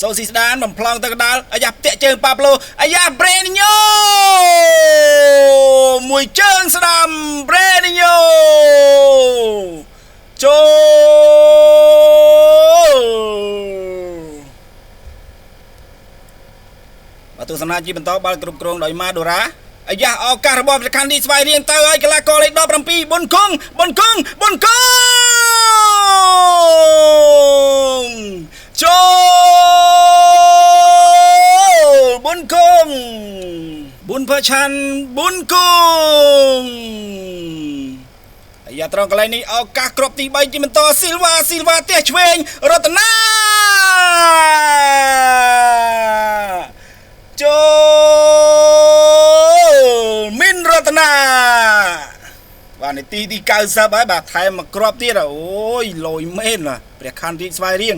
សូស៊ីដានបំផ្លងទៅកណ្ដាលអាយ៉ាផ្ទាក់ជើងប៉ាប្លូអាយ៉ាប្រេនីញ៉ូមួយជើងស្ដាំប្រេនីញ៉ូចូលបាទទស្សនាជាបន្តបាល់គ្រប់គ្រងដោយម៉ាដូរ៉ាអាយ៉ាឱកាសរបស់ប្រកាន់ទីស្វ័យរៀងទៅឲ្យកីឡាករលេខ17ប៊ុនគង់ចូលប៊ុនគង់ប៊ុនផាឆាន់ប៊ុនគង់អាយ៉ាត្រង់កន្លែងនេះឱកាសគ្រាប់ទី3ជាបន្តស៊ីលវ៉ាទះឆ្វេងរតនាចូលមីនរតនាបាទនាទីទី90ហើយបាទថែមមកគ្រាប់ទៀតអូយលយមែនព្រះខ័នរាជស្វាយរៀង